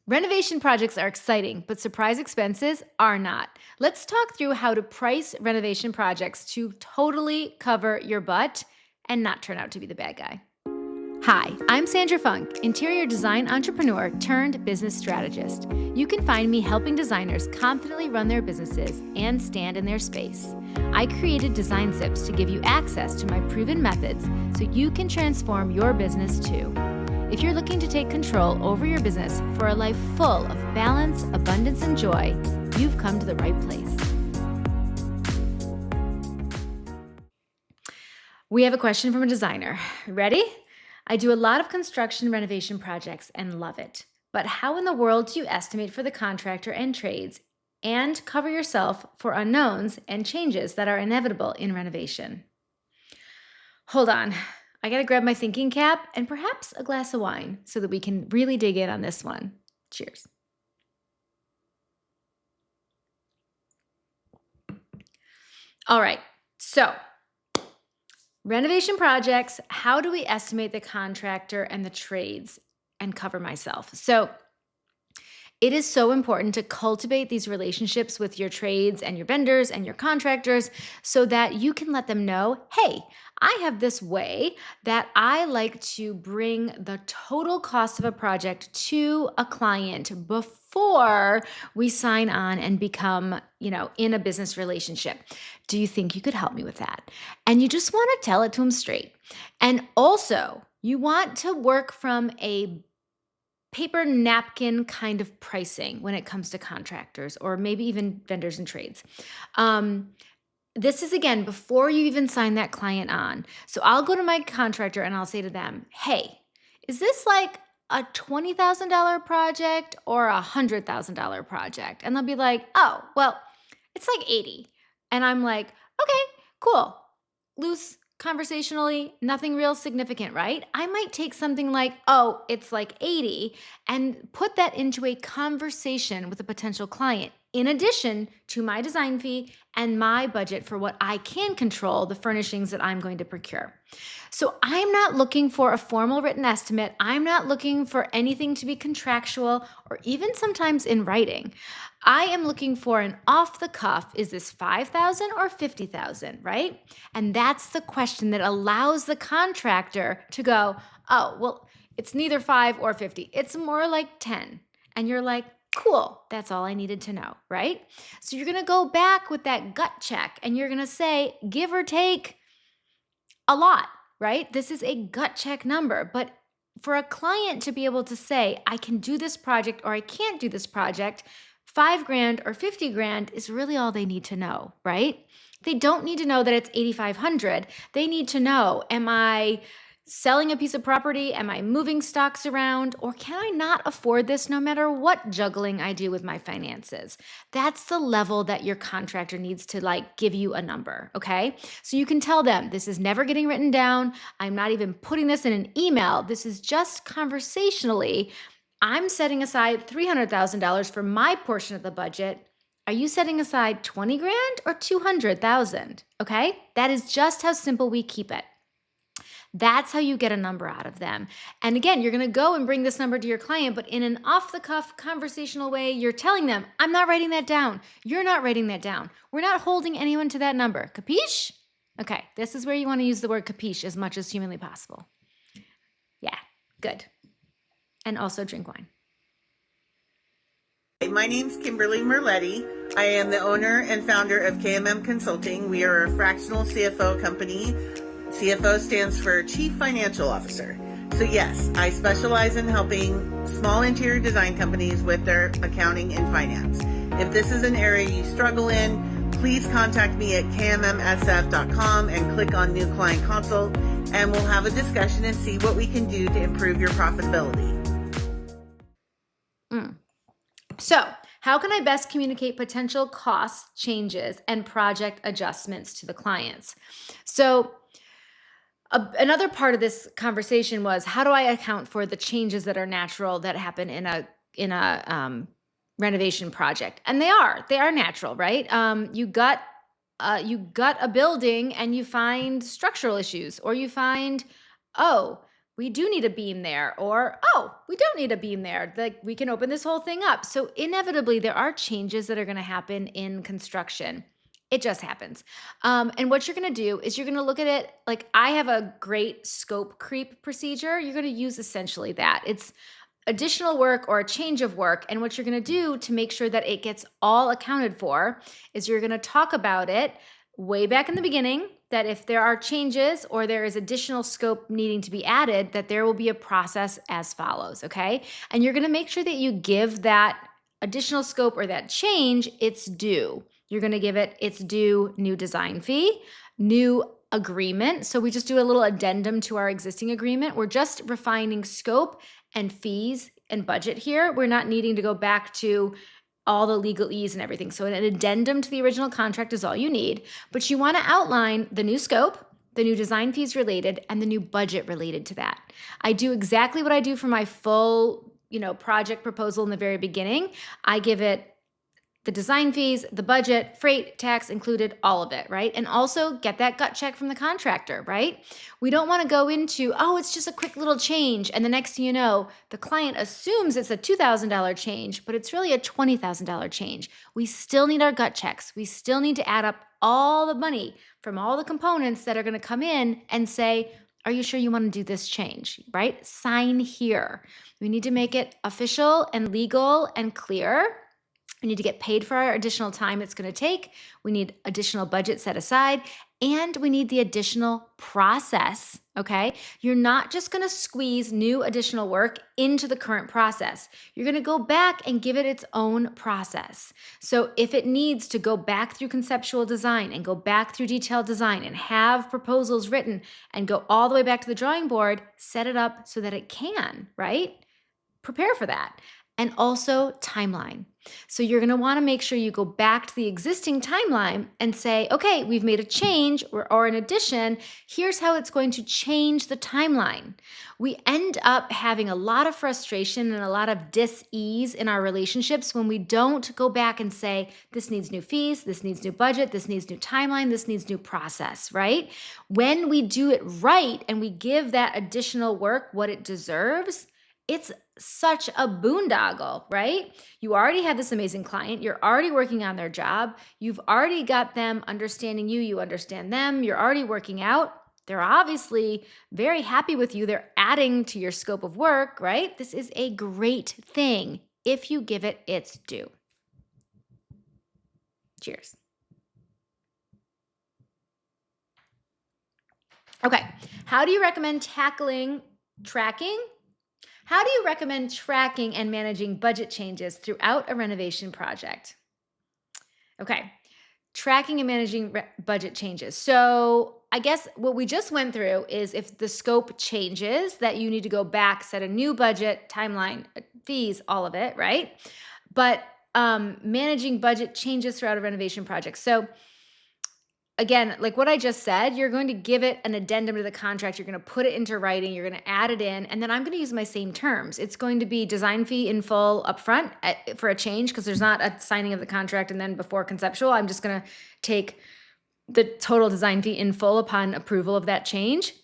Renovation projects are exciting, but surprise expenses are not. Let's talk through how to price renovation projects to totally cover your butt and not turn out to be the bad guy. Hi, I'm Sandra Funk, interior design entrepreneur turned business strategist. You can find me helping designers confidently run their businesses and stand in their space. I created Design Zips to give you access to my proven methods so you can transform your business too. If you're looking to take control over your business for a life full of balance, abundance, and joy, you've come to the right place. We have a question from a designer. Ready? I do a lot of construction renovation projects and love it. But how in the world do you estimate for the contractor and trades and cover yourself for unknowns and changes that are inevitable in renovation? Hold on. I gotta grab my thinking cap and perhaps a glass of wine so that we can really dig in on this one. Cheers. All right, so renovation projects, how do we estimate the contractor and the trades and cover myself? So it is so important to cultivate these relationships with your trades and your vendors and your contractors so that you can let them know, hey, I have this way that I like to bring the total cost of a project to a client before we sign on and become, in a business relationship. Do you think you could help me with that? And you just want to tell it to them straight. And also, you want to work from a paper napkin kind of pricing when it comes to contractors or maybe even vendors and trades. This is, again, before you even sign that client on. So I'll go to my contractor and I'll say to them, hey, is this like a $20,000 project or a $100,000 project? And they'll be like, oh, well, it's like 80. And I'm like, okay, cool. Loose, conversationally, nothing real significant, right? I might take something like, oh, it's like 80 and put that into a conversation with a potential client in addition to my design fee and my budget for what I can control, the furnishings that I'm going to procure. So I'm not looking for a formal written estimate. I'm not looking for anything to be contractual or even sometimes in writing. I am looking for an off the cuff, is this 5,000 or 50,000, right? And that's the question that allows the contractor to go, oh, well, it's neither 5 or 50. It's more like 10. And you're like, cool, that's all I needed to know, right? So you're going to go back with that gut check and you're going to say, give or take a lot, right? This is a gut check number, but for a client to be able to say, I can do this project or I can't do this project, $5,000 or $50,000 is really all they need to know, right? They don't need to know that it's 8,500. They need to know, am I selling a piece of property? Am I moving stocks around? Or can I not afford this no matter what juggling I do with my finances? That's the level that your contractor needs to give you a number, okay? So you can tell them, this is never getting written down. I'm not even putting this in an email. This is just conversationally. I'm setting aside $300,000 for my portion of the budget. Are you setting aside $20,000 or $200,000? Okay? That is just how simple we keep it. That's how you get a number out of them. And again, you're going to go and bring this number to your client, but in an off-the-cuff conversational way, you're telling them, I'm not writing that down. You're not writing that down. We're not holding anyone to that number. Capiche? Okay, this is where you want to use the word capiche as much as humanly possible. Yeah, good. And also drink wine. My name's Kimberly Merletti. I am the owner and founder of KMM Consulting. We are a fractional CFO company. CFO stands for Chief Financial Officer. So yes, I specialize in helping small interior design companies with their accounting and finance. If this is an area you struggle in, please contact me at kmmsf.com and click on New Client Consult, and we'll have a discussion and see what we can do to improve your profitability. So, how can I best communicate potential cost changes and project adjustments to the clients? So, another part of this conversation was, how do I account for the changes that are natural that happen in a renovation project? And they are natural, right? You gut a building and you find structural issues, or you find, we do need a beam there, or, oh, we don't need a beam there. Like, we can open this whole thing up. So inevitably, there are changes that are going to happen in construction. It just happens. And what you're going to do is you're going to look at it like, I have a great scope creep procedure. You're going to use essentially that. It's additional work or a change of work. And what you're going to do to make sure that it gets all accounted for is you're going to talk about it way back in the beginning, that if there are changes or there is additional scope needing to be added, that there will be a process as follows, okay? And you're going to make sure that you give that additional scope or that change its due. You're going to give it its due new design fee, new agreement. So we just do a little addendum to our existing agreement. We're just refining scope and fees and budget here. We're not needing to go back to all the legalese and everything. So an addendum to the original contract is all you need, but you want to outline the new scope, the new design fees related, and the new budget related to that. I do exactly what I do for my full, project proposal in the very beginning. I give it the design fees, the budget, freight, tax included, all of it, right? And also get that gut check from the contractor, right? We don't want to go into, oh, it's just a quick little change. And the next thing you know, the client assumes it's a $2,000 change, but it's really a $20,000 change. We still need our gut checks. We still need to add up all the money from all the components that are going to come in and say, are you sure you want to do this change, right? Sign here. We need to make it official and legal and clear. We need to get paid for our additional time it's going to take. We need additional budget set aside, and we need the additional process, okay? You're not just going to squeeze new additional work into the current process. You're going to go back and give it its own process. So if it needs to go back through conceptual design and go back through detailed design and have proposals written and go all the way back to the drawing board, set it up so that it can, right? Prepare for that. And also timeline. So you're going to want to make sure you go back to the existing timeline and say, okay, we've made a change or an addition. Here's how it's going to change the timeline. We end up having a lot of frustration and a lot of dis-ease in our relationships when we don't go back and say, this needs new fees, this needs new budget, this needs new timeline, this needs new process, right? When we do it right and we give that additional work what it deserves, it's such a boondoggle, right? You already have this amazing client. You're already working on their job. You've already got them understanding you. You understand them. You're already working out. They're obviously very happy with you. They're adding to your scope of work, right? This is a great thing if you give it its due. Cheers. Okay, how do you recommend tracking? How do you recommend tracking and managing budget changes throughout a renovation project? Okay, tracking and managing budget changes. So I guess what we just went through is if the scope changes, that you need to go back, set a new budget, timeline, fees, all of it, right? But managing budget changes throughout a renovation project. So again, like what I just said, you're going to give it an addendum to the contract. You're going to put it into writing. You're going to add it in. And then I'm going to use my same terms. It's going to be design fee in full upfront for a change because there's not a signing of the contract and then before conceptual. I'm just going to take the total design fee in full upon approval of that change.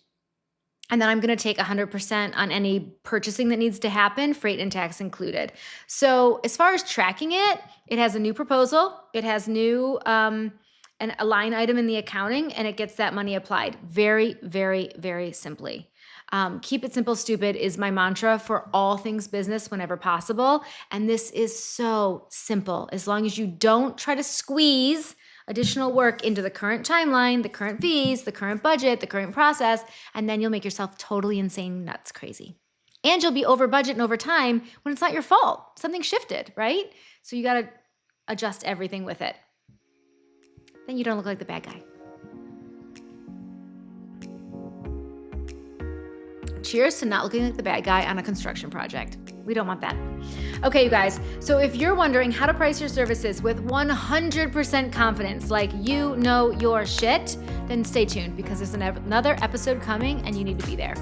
And then I'm going to take 100% on any purchasing that needs to happen, freight and tax included. So as far as tracking it, it has a new proposal. It has new and a line item in the accounting, and it gets that money applied very, very, very simply. Keep it simple, stupid is my mantra for all things business whenever possible. And this is so simple. As long as you don't try to squeeze additional work into the current timeline, the current fees, the current budget, the current process, and then you'll make yourself totally insane, nuts, crazy. And you'll be over budget and over time when it's not your fault. Something shifted, right? So you got to adjust everything with it. Then you don't look like the bad guy. Cheers to not looking like the bad guy on a construction project. We don't want that. Okay, you guys. So if you're wondering how to price your services with 100% confidence, like you know your shit, then stay tuned because there's another episode coming and you need to be there.